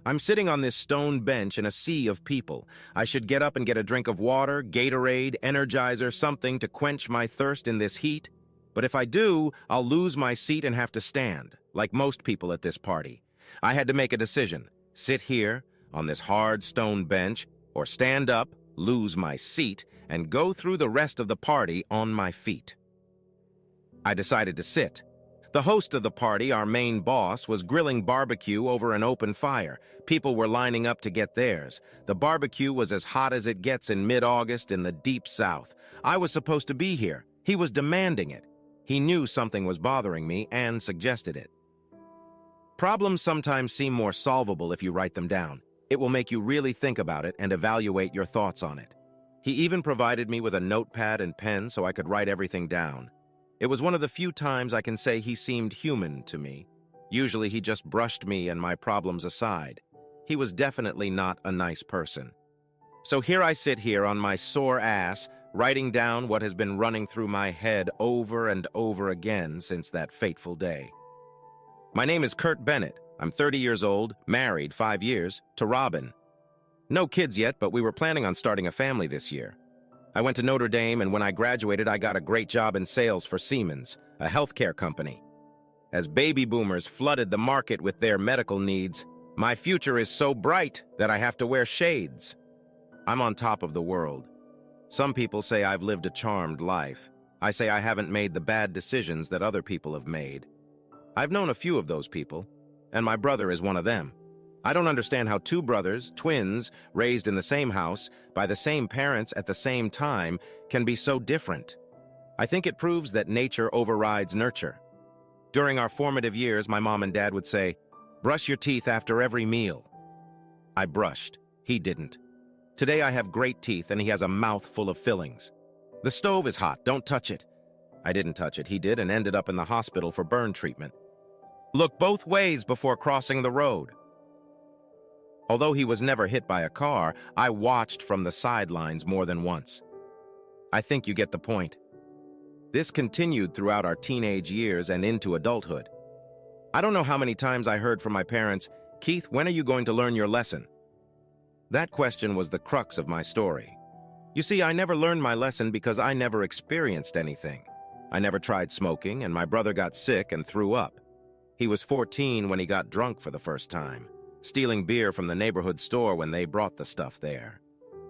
I'm sitting on this stone bench in a sea of people. I should get up and get a drink of water, Gatorade, Energizer, something to quench my thirst in this heat. But if I do, I'll lose my seat and have to stand, like most people at this party. I had to make a decision. Sit here, on this hard stone bench, or stand up, lose my seat, and go through the rest of the party on my feet. I decided to sit. The host of the party, our main boss, was grilling barbecue over an open fire. People were lining up to get theirs. The barbecue was as hot as it gets in mid-August in the deep South. I was supposed to be here. He was demanding it. He knew something was bothering me and suggested it. Problems sometimes seem more solvable if you write them down. It will make you really think about it and evaluate your thoughts on it. He even provided me with a notepad and pen so I could write everything down. It was one of the few times I can say he seemed human to me. Usually he just brushed me and my problems aside. He was definitely not a nice person. So here I sit here on my sore ass, writing down what has been running through my head over and over again since that fateful day. My name is Kurt Bennett. I'm 30 years old, married 5 years, to Robin. No kids yet, but we were planning on starting a family this year. I went to Notre Dame, and when I graduated, I got a great job in sales for Siemens, a healthcare company. As baby boomers flooded the market with their medical needs, my future is so bright that I have to wear shades. I'm on top of the world. Some people say I've lived a charmed life. I say I haven't made the bad decisions that other people have made. I've known a few of those people, and my brother is one of them. I don't understand how two brothers, twins, raised in the same house, by the same parents at the same time, can be so different. I think it proves that nature overrides nurture. During our formative years, my mom and dad would say, "Brush your teeth after every meal." I brushed. He didn't. Today I have great teeth and he has a mouth full of fillings. "The stove is hot, don't touch it." I didn't touch it, he did, and ended up in the hospital for burn treatment. "Look both ways before crossing the road." Although he was never hit by a car, I watched from the sidelines more than once. I think you get the point. This continued throughout our teenage years and into adulthood. I don't know how many times I heard from my parents, "Keith, when are you going to learn your lesson?" That question was the crux of my story. You see, I never learned my lesson because I never experienced anything. I never tried smoking, and my brother got sick and threw up. He was 14 when he got drunk for the first time, stealing beer from the neighborhood store when they brought the stuff there.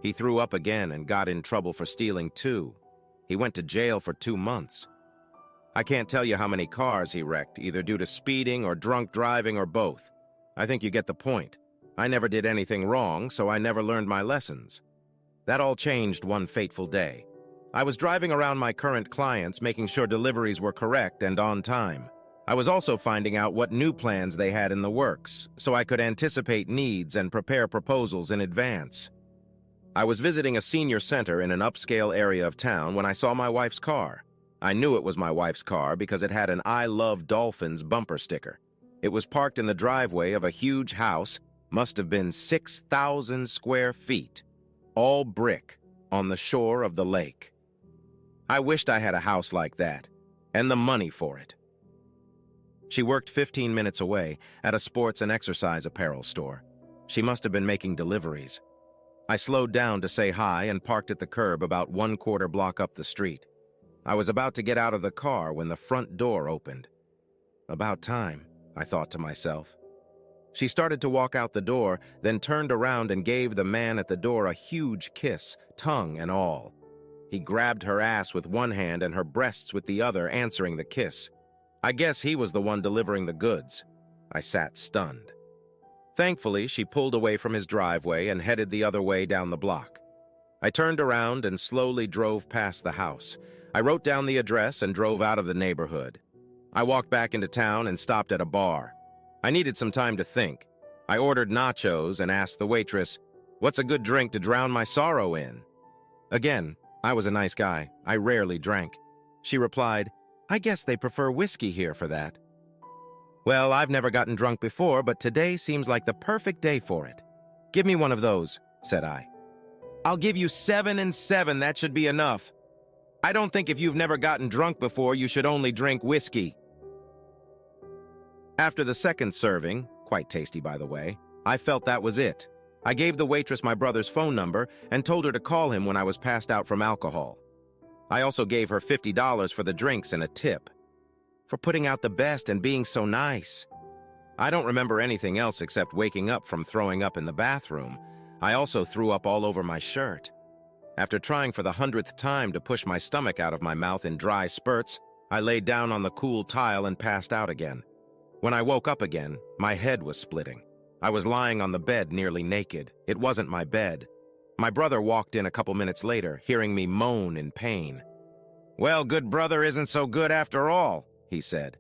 He threw up again and got in trouble for stealing too. He went to jail for 2 months. I can't tell you how many cars he wrecked, either due to speeding or drunk driving or both. I think you get the point. I never did anything wrong, so I never learned my lessons. That all changed one fateful day. I was driving around my current clients, making sure deliveries were correct and on time. I was also finding out what new plans they had in the works, so I could anticipate needs and prepare proposals in advance. I was visiting a senior center in an upscale area of town when I saw my wife's car. I knew it was my wife's car because it had an "I Love Dolphins" bumper sticker. It was parked in the driveway of a huge house, must have been 6,000 square feet, all brick, on the shore of the lake. I wished I had a house like that, and the money for it. She worked 15 minutes away at a sports and exercise apparel store. She must have been making deliveries. I slowed down to say hi and parked at the curb about 1/4 block up the street. I was about to get out of the car when the front door opened. About time, I thought to myself. She started to walk out the door, then turned around and gave the man at the door a huge kiss, tongue and all. He grabbed her ass with one hand and her breasts with the other, answering the kiss. I guess he was the one delivering the goods. I sat stunned. Thankfully, she pulled away from his driveway and headed the other way down the block. I turned around and slowly drove past the house. I wrote down the address and drove out of the neighborhood. I walked back into town and stopped at a bar. I needed some time to think. I ordered nachos and asked the waitress, "What's a good drink to drown my sorrow in?" Again, I was a nice guy. I rarely drank. She replied, "I guess they prefer whiskey here for that." "Well, I've never gotten drunk before, but today seems like the perfect day for it." "Give me one of those," said I. "I'll give you 7 and 7, that should be enough. I don't think if you've never gotten drunk before, you should only drink whiskey." After the second serving, quite tasty by the way, I felt that was it. I gave the waitress my brother's phone number and told her to call him when I was passed out from alcohol. I also gave her $50 for the drinks and a tip. For putting out the best and being so nice. I don't remember anything else except waking up from throwing up in the bathroom. I also threw up all over my shirt. After trying for the 100th time to push my stomach out of my mouth in dry spurts, I laid down on the cool tile and passed out again. When I woke up again, my head was splitting. I was lying on the bed nearly naked. It wasn't my bed. My brother walked in a couple minutes later, hearing me moan in pain. "Well, good brother isn't so good after all," he said.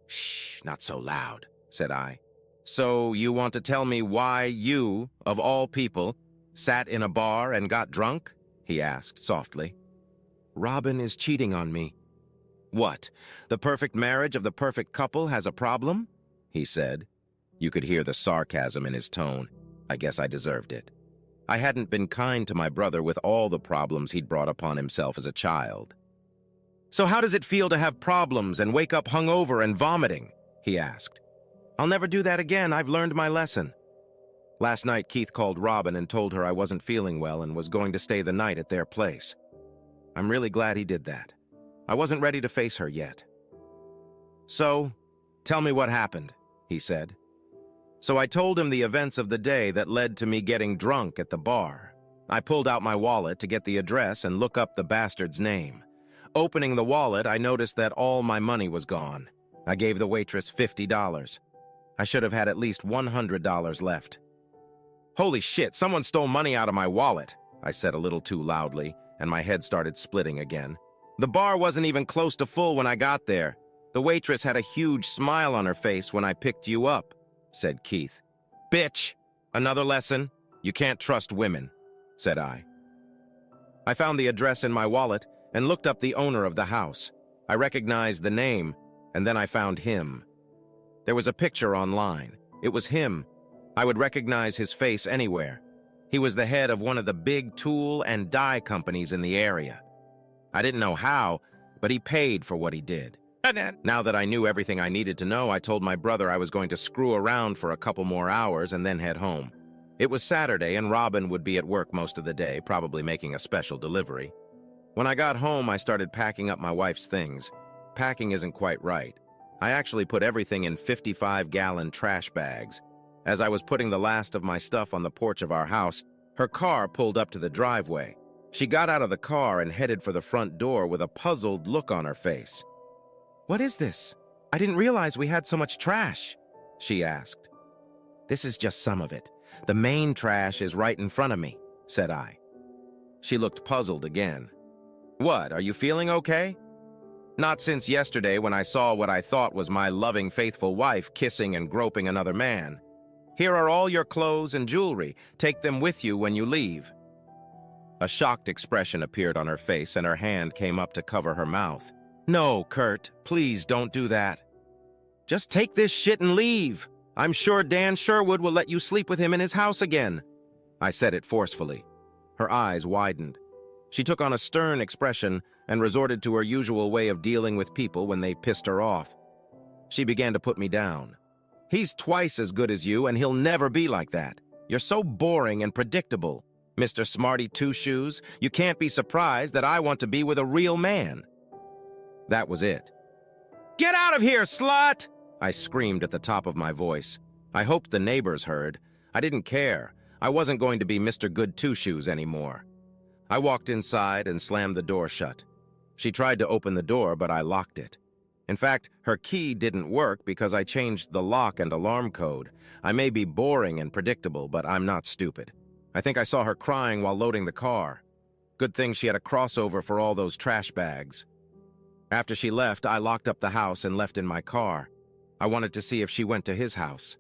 "Shh, not so loud," said I. "So you want to tell me why you, of all people, sat in a bar and got drunk?" he asked softly. "Robin is cheating on me." "What, the perfect marriage of the perfect couple has a problem?" he said. You could hear the sarcasm in his tone. I guess I deserved it. I hadn't been kind to my brother with all the problems he'd brought upon himself as a child. "So how does it feel to have problems and wake up hungover and vomiting?" he asked. "I'll never do that again. I've learned my lesson." Last night, Keith called Robin and told her I wasn't feeling well and was going to stay the night at their place. I'm really glad he did that. I wasn't ready to face her yet. "So, tell me what happened," he said. So I told him the events of the day that led to me getting drunk at the bar. I pulled out my wallet to get the address and look up the bastard's name. Opening the wallet, I noticed that all my money was gone. I gave the waitress $50. I should have had at least $100 left. "Holy shit, someone stole money out of my wallet," I said a little too loudly, and my head started splitting again. "The bar wasn't even close to full when I got there. The waitress had a huge smile on her face when I picked you up," said Keith. "Bitch! Another lesson? You can't trust women," said I. I found the address in my wallet and looked up the owner of the house. I recognized the name, and then I found him. There was a picture online. It was him. I would recognize his face anywhere. He was the head of one of the big tool and die companies in the area. I didn't know how, but he paid for what he did. Now that I knew everything I needed to know, I told my brother I was going to screw around for a couple more hours and then head home. It was Saturday, and Robin would be at work most of the day, probably making a special delivery. When I got home, I started packing up my wife's things. Packing isn't quite right. I actually put everything in 55-gallon trash bags. As I was putting the last of my stuff on the porch of our house, her car pulled up to the driveway. She got out of the car and headed for the front door with a puzzled look on her face. "What is this? I didn't realize we had so much trash," she asked. "This is just some of it. The main trash is right in front of me," said I. She looked puzzled again. "What, are you feeling okay?" "Not since yesterday when I saw what I thought was my loving, faithful wife kissing and groping another man. Here are all your clothes and jewelry. Take them with you when you leave." A shocked expression appeared on her face and her hand came up to cover her mouth. "No, Kurt, please don't do that. Just take this shit and leave. I'm sure Dan Sherwood will let you sleep with him in his house again." I said it forcefully. Her eyes widened. She took on a stern expression and resorted to her usual way of dealing with people when they pissed her off. She began to put me down. "He's twice as good as you, and he'll never be like that. You're so boring and predictable. Mr. Smarty Two Shoes, you can't be surprised that I want to be with a real man." That was it. "Get out of here, slut!" I screamed at the top of my voice. I hoped the neighbors heard. I didn't care. I wasn't going to be Mr. Good Two Shoes anymore. I walked inside and slammed the door shut. She tried to open the door, but I locked it. In fact, her key didn't work because I changed the lock and alarm code. I may be boring and predictable, but I'm not stupid. I think I saw her crying while loading the car. Good thing she had a crossover for all those trash bags. After she left, I locked up the house and left in my car. I wanted to see if she went to his house.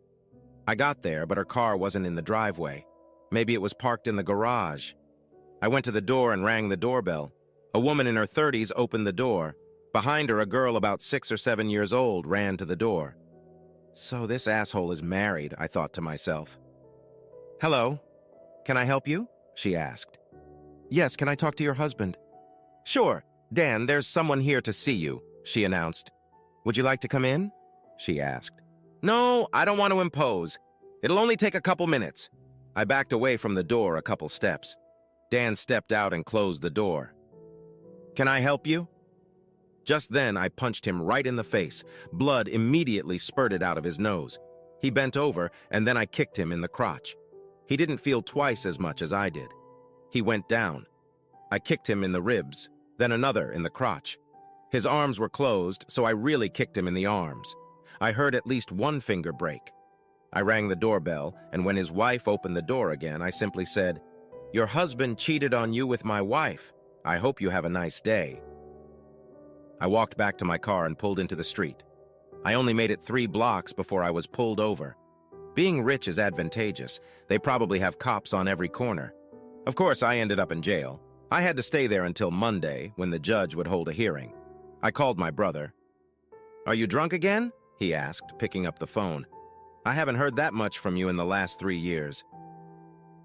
I got there, but her car wasn't in the driveway. Maybe it was parked in the garage. I went to the door and rang the doorbell. A woman in her 30s opened the door. Behind her, a girl about 6 or 7 years old ran to the door. So this asshole is married, I thought to myself. "Hello, can I help you?" she asked. "Yes, can I talk to your husband?" "Sure. Dan, there's someone here to see you," she announced. "Would you like to come in?" she asked. "No, I don't want to impose. It'll only take a couple minutes. I backed away from the door a couple steps. Dan stepped out and closed the door. Can I help you? Just then, I punched him right in the face. Blood immediately spurted out of his nose. He bent over, and then I kicked him in the crotch. He didn't feel twice as much as I did. He went down. I kicked him in the ribs, then another in the crotch. His arms were closed, so I really kicked him in the arms. I heard at least one finger break. I rang the doorbell, and when his wife opened the door again, I simply said, "Your husband cheated on you with my wife. I hope you have a nice day." I walked back to my car and pulled into the street. I only made it 3 blocks before I was pulled over. Being rich is advantageous. They probably have cops on every corner. Of course, I ended up in jail. I had to stay there until Monday, when the judge would hold a hearing. I called my brother. "Are you drunk again?" he asked, picking up the phone. "I haven't heard that much from you in the last 3 years."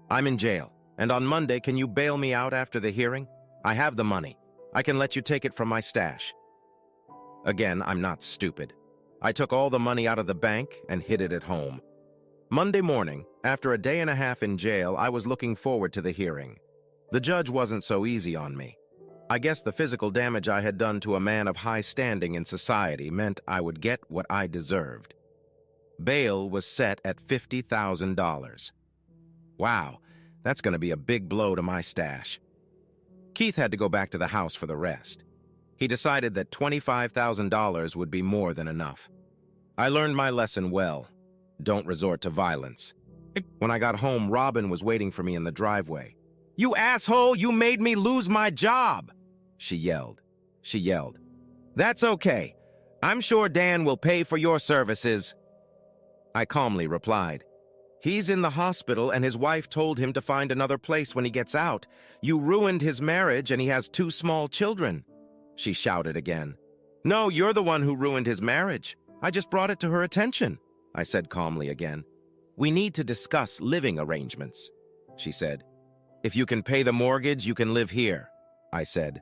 "I'm in jail, and on Monday, can you bail me out after the hearing? I have the money. I can let you take it from my stash." Again, I'm not stupid. I took all the money out of the bank and hid it at home. Monday morning, after a day and a half in jail, I was looking forward to the hearing. The judge wasn't so easy on me. I guess the physical damage I had done to a man of high standing in society meant I would get what I deserved. Bail was set at $50,000. Wow, that's going to be a big blow to my stash. Keith had to go back to the house for the rest. He decided that $25,000 would be more than enough. I learned my lesson well. Don't resort to violence. When I got home, Robin was waiting for me in the driveway. "You asshole, you made me lose my job!" She yelled. "That's okay. I'm sure Dan will pay for your services." I calmly replied, "He's in the hospital and his wife told him to find another place when he gets out. You ruined his marriage and he has 2 small children." She shouted again. "No, you're the one who ruined his marriage. I just brought it to her attention," I said calmly again. "We need to discuss living arrangements," she said. "If you can pay the mortgage, you can live here," I said.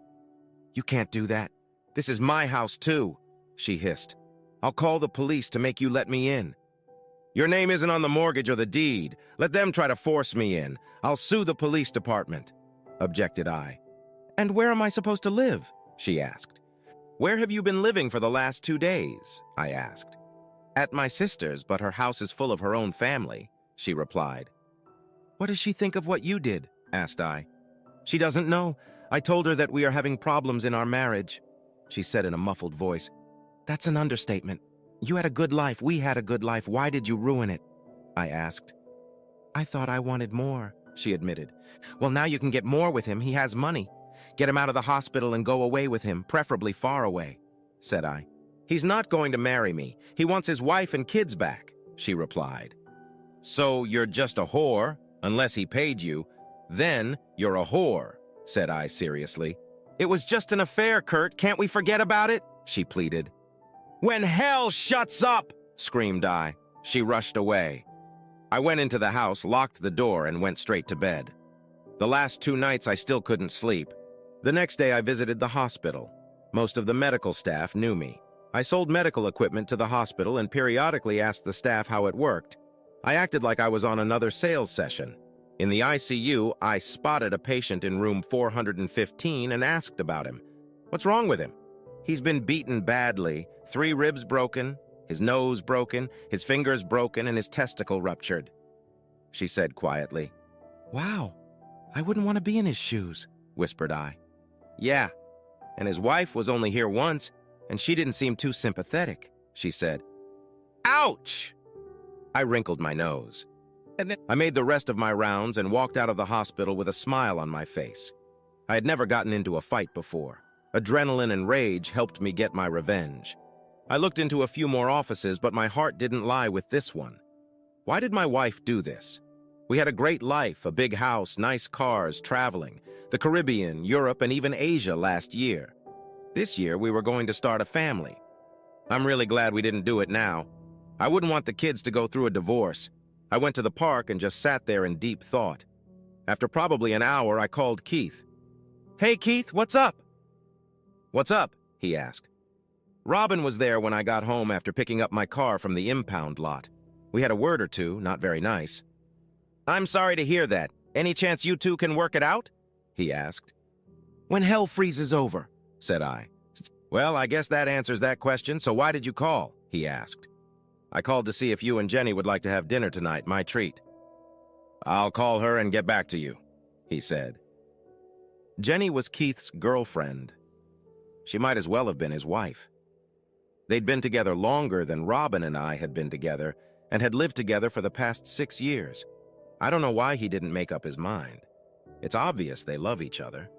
"You can't do that. This is my house too," she hissed. "I'll call the police to make you let me in." "Your name isn't on the mortgage or the deed. Let them try to force me in. I'll sue the police department," objected I. "And where am I supposed to live?" she asked. "Where have you been living for the last 2 days?" I asked. "At my sister's, but her house is full of her own family," she replied. "What does she think of what you did?" asked I. "She doesn't know. I told her that we are having problems in our marriage," she said in a muffled voice. "That's an understatement. You had a good life. We had a good life. Why did you ruin it?" I asked. "I thought I wanted more," she admitted. "Well, now you can get more with him. He has money. Get him out of the hospital and go away with him, preferably far away," said I. "He's not going to marry me. He wants his wife and kids back," she replied. "So you're just a whore, unless he paid you. Then you're a whore," said I seriously. "It was just an affair, Kurt. Can't we forget about it?" she pleaded. "When hell shuts up!" screamed I. She rushed away. I went into the house, locked the door, and went straight to bed. The last 2 nights I still couldn't sleep. The next day I visited the hospital. Most of the medical staff knew me. I sold medical equipment to the hospital and periodically asked the staff how it worked. I acted like I was on another sales session. In the ICU, I spotted a patient in room 415 and asked about him. "What's wrong with him?" "He's been beaten badly, 3 ribs broken, his nose broken, his fingers broken, and his testicle ruptured," she said quietly. "Wow, I wouldn't want to be in his shoes," whispered I. "Yeah, and his wife was only here once, and she didn't seem too sympathetic," she said. "Ouch!" I wrinkled my nose. I made the rest of my rounds and walked out of the hospital with a smile on my face. I had never gotten into a fight before. Adrenaline and rage helped me get my revenge. I looked into a few more offices, but my heart didn't lie with this one. Why did my wife do this? We had a great life, a big house, nice cars, traveling, the Caribbean, Europe, and even Asia last year. This year, we were going to start a family. I'm really glad we didn't do it now. I wouldn't want the kids to go through a divorce. I went to the park and just sat there in deep thought. After probably an hour, I called Keith. "Hey, Keith, what's up?" "What's up?" he asked. Robin was there when I got home after picking up my car from the impound lot. We had a word or two, not very nice. "I'm sorry to hear that. Any chance you two can work it out?" he asked. "When hell freezes over," said I. "Well, I guess that answers that question, so why did you call?" he asked. "I called to see if you and Jenny would like to have dinner tonight, my treat." "I'll call her and get back to you," he said. Jenny was Keith's girlfriend. She might as well have been his wife. They'd been together longer than Robin and I had been together, and had lived together for the past 6 years. I don't know why he didn't make up his mind. It's obvious they love each other.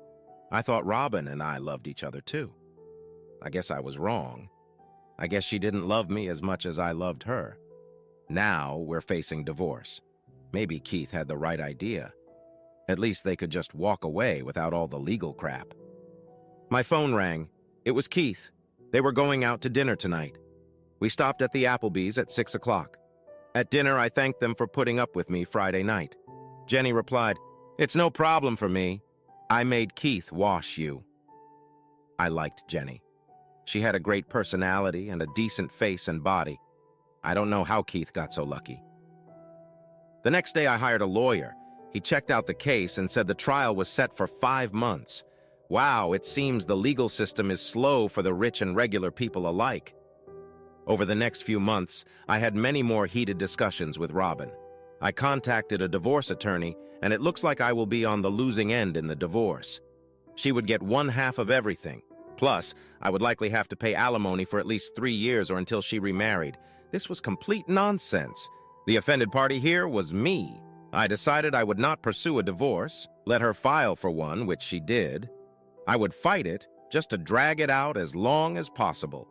I thought Robin and I loved each other too. I guess I was wrong. I guess she didn't love me as much as I loved her. Now we're facing divorce. Maybe Keith had the right idea. At least they could just walk away without all the legal crap. My phone rang. It was Keith. They were going out to dinner tonight. We stopped at the Applebee's at 6 o'clock. At dinner, I thanked them for putting up with me Friday night. Jenny replied, "It's no problem for me. I made Keith wash you." I liked Jenny. She had a great personality and a decent face and body. I don't know how Keith got so lucky. The next day, I hired a lawyer. He checked out the case and said the trial was set for 5 months. Wow, it seems the legal system is slow for the rich and regular people alike. Over the next few months, I had many more heated discussions with Robin. I contacted a divorce attorney, and it looks like I will be on the losing end in the divorce. She would get 1/2 of everything. Plus, I would likely have to pay alimony for at least 3 years or until she remarried. This was complete nonsense. The offended party here was me. I decided I would not pursue a divorce, let her file for one, which she did. I would fight it, just to drag it out as long as possible.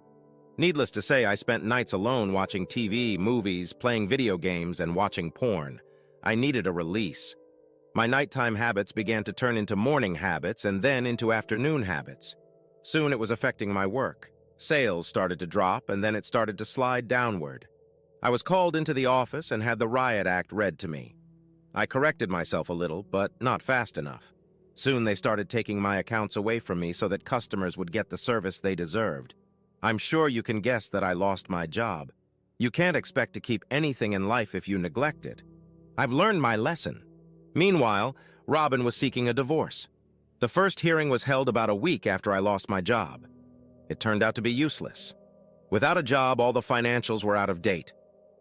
Needless to say, I spent nights alone watching TV, movies, playing video games, and watching porn. I needed a release. My nighttime habits began to turn into morning habits and then into afternoon habits. Soon it was affecting my work. Sales started to drop, and then it started to slide downward. I was called into the office and had the riot act read to me. I corrected myself a little, but not fast enough. Soon they started taking my accounts away from me so that customers would get the service they deserved. I'm sure you can guess that I lost my job. You can't expect to keep anything in life if you neglect it. I've learned my lesson. Meanwhile, Robin was seeking a divorce. The first hearing was held about a week after I lost my job. It turned out to be useless. Without a job, all the financials were out of date.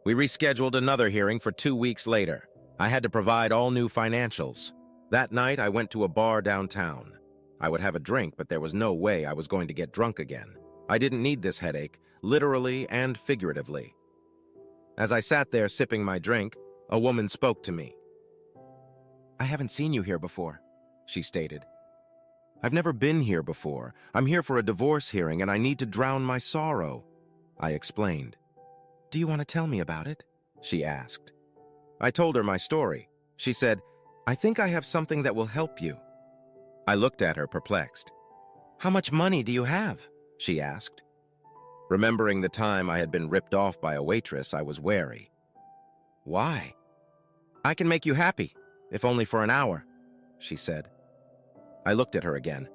We rescheduled another hearing for 2 weeks later. I had to provide all new financials. That night, I went to a bar downtown. I would have a drink, but there was no way I was going to get drunk again. I didn't need this headache, literally and figuratively. As I sat there sipping my drink, a woman spoke to me. "I haven't seen you here before," she stated. "I've never been here before. I'm here for a divorce hearing and I need to drown my sorrow," I explained. "Do you want to tell me about it?" she asked. I told her my story. She said, "I think I have something that will help you." I looked at her perplexed. "How much money do you have?" she asked. Remembering the time I had been ripped off by a waitress, I was wary. "Why?" "I can make you happy, if only for an hour," she said. I looked at her again.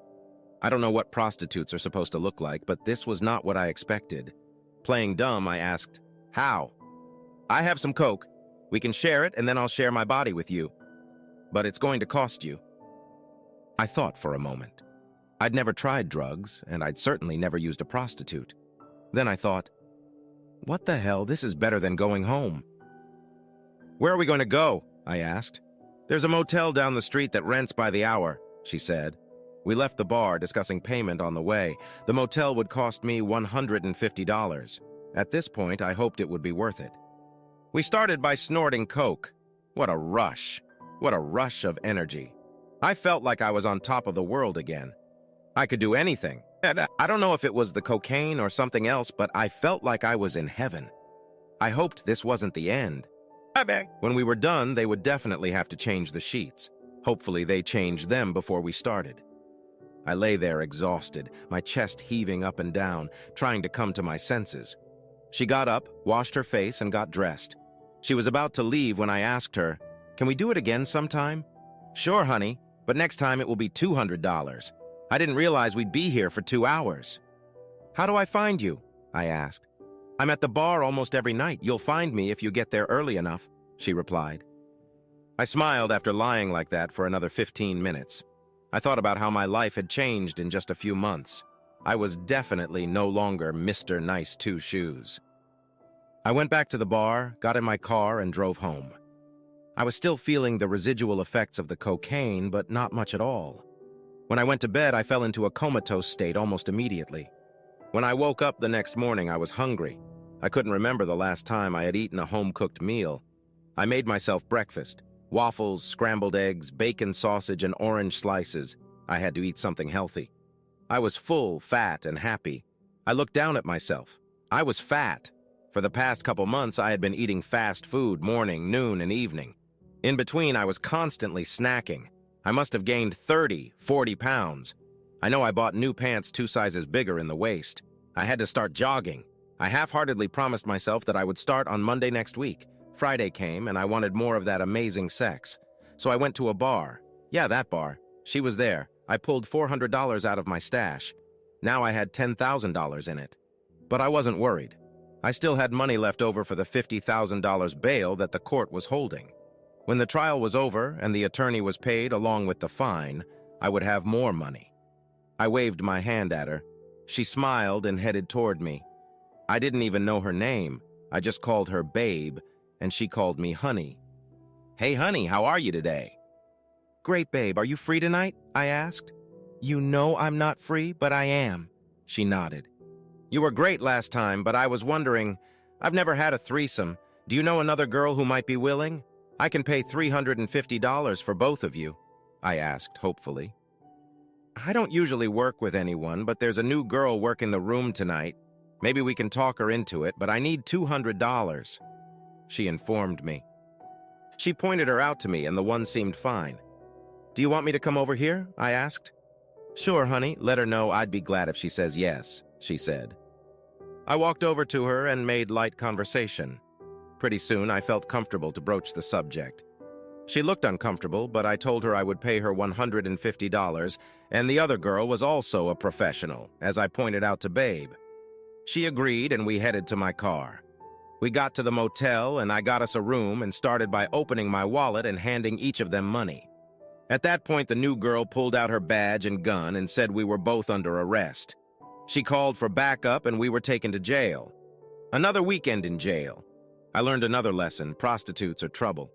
I don't know what prostitutes are supposed to look like, but this was not what I expected. Playing dumb, I asked, "How?" "I have some coke. We can share it, and then I'll share my body with you. But it's going to cost you." I thought for a moment. I'd never tried drugs, and I'd certainly never used a prostitute. Then I thought, what the hell, this is better than going home. "Where are we going to go?" I asked. "There's a motel down the street that rents by the hour," she said. We left the bar, discussing payment on the way. The motel would cost me $150. At this point, I hoped it would be worth it. We started by snorting coke. What a rush. What a rush of energy. I felt like I was on top of the world again. I could do anything. And I don't know if it was the cocaine or something else, but I felt like I was in heaven. I hoped this wasn't the end. When we were done, they would definitely have to change the sheets. Hopefully, they changed them before we started. I lay there exhausted, my chest heaving up and down, trying to come to my senses. She got up, washed her face, and got dressed. She was about to leave when I asked her, "Can we do it again sometime?" "Sure, honey, but next time it will be $200. I didn't realize we'd be here for 2 hours." "How do I find you?" I asked. I'm at the bar almost every night. You'll find me if you get there early enough, she replied. I smiled after lying like that for another 15 minutes. I thought about how my life had changed in just a few months. I was definitely no longer Mr. Nice Two Shoes. I went back to the bar, got in my car, and drove home. I was still feeling the residual effects of the cocaine, but not much at all. When I went to bed, I fell into a comatose state almost immediately. When I woke up the next morning, I was hungry. I couldn't remember the last time I had eaten a home-cooked meal. I made myself breakfast. Waffles, scrambled eggs, bacon sausage, and orange slices. I had to eat something healthy. I was full, fat, and happy. I looked down at myself. I was fat. For the past couple months, I had been eating fast food morning, noon, and evening. In between, I was constantly snacking. I must have gained 30, 40 pounds. I know I bought new pants 2 sizes bigger in the waist. I had to start jogging. I half-heartedly promised myself that I would start on Monday next week. Friday came, and I wanted more of that amazing sex. So I went to a bar. Yeah, that bar. She was there. I pulled $400 out of my stash. Now I had $10,000 in it. But I wasn't worried. I still had money left over for the $50,000 bail that the court was holding. When the trial was over and the attorney was paid along with the fine, I would have more money. I waved my hand at her. She smiled and headed toward me. I didn't even know her name. I just called her Babe, and she called me Honey. Hey, honey, how are you today? Great, babe. Are you free tonight? I asked. You know I'm not free, but I am. She nodded. You were great last time, but I was wondering, I've never had a threesome. Do you know another girl who might be willing? I can pay $350 for both of you, I asked, hopefully. I don't usually work with anyone, but there's a new girl working the room tonight. Maybe we can talk her into it, but I need $200. She informed me. She pointed her out to me, and the one seemed fine. Do you want me to come over here? I asked. Sure, honey. Let her know I'd be glad if she says yes, she said. I walked over to her and made light conversation. Pretty soon, I felt comfortable to broach the subject. She looked uncomfortable, but I told her I would pay her $150, and the other girl was also a professional, as I pointed out to Babe. She agreed, and we headed to my car. We got to the motel, and I got us a room and started by opening my wallet and handing each of them money. At that point, the new girl pulled out her badge and gun and said we were both under arrest. She called for backup, and we were taken to jail. Another weekend in jail. I learned another lesson: prostitutes are trouble.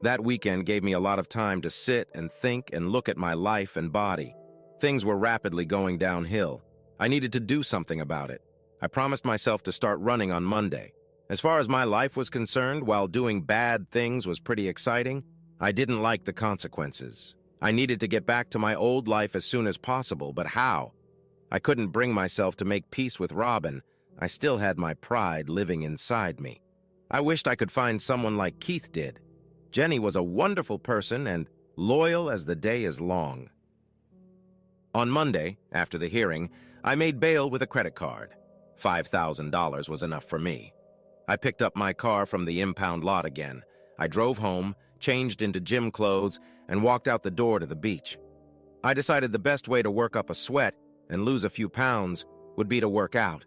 That weekend gave me a lot of time to sit and think and look at my life and body. Things were rapidly going downhill. I needed to do something about it. I promised myself to start running on Monday. As far as my life was concerned, while doing bad things was pretty exciting, I didn't like the consequences. I needed to get back to my old life as soon as possible, but how? I couldn't bring myself to make peace with Robin. I still had my pride living inside me. I wished I could find someone like Keith did. Jenny was a wonderful person and loyal as the day is long. On Monday, after the hearing, I made bail with a credit card. $5,000 was enough for me. I picked up my car from the impound lot again. I drove home, changed into gym clothes, and walked out the door to the beach. I decided the best way to work up a sweat and lose a few pounds would be to work out.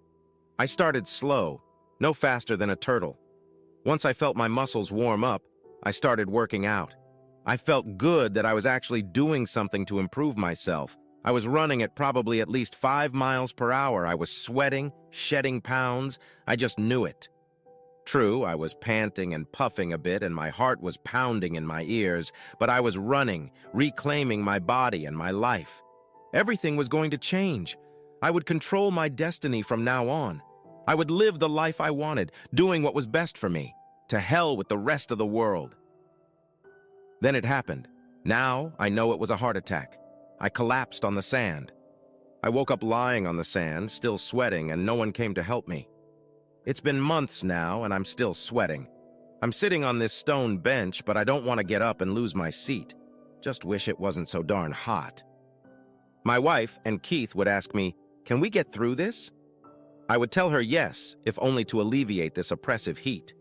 I started slow, no faster than a turtle. Once I felt my muscles warm up, I started working out. I felt good that I was actually doing something to improve myself. I was running at probably at least 5 miles per hour. I was sweating, shedding pounds. I just knew it. True, I was panting and puffing a bit, and my heart was pounding in my ears, but I was running, reclaiming my body and my life. Everything was going to change. I would control my destiny from now on. I would live the life I wanted, doing what was best for me. To hell with the rest of the world. Then it happened. Now I know it was a heart attack. I collapsed on the sand. I woke up lying on the sand, still sweating, and no one came to help me. It's been months now, and I'm still sweating. I'm sitting on this stone bench, but I don't want to get up and lose my seat. Just wish it wasn't so darn hot. My wife and Keith would ask me, "Can we get through this?" I would tell her yes, if only to alleviate this oppressive heat.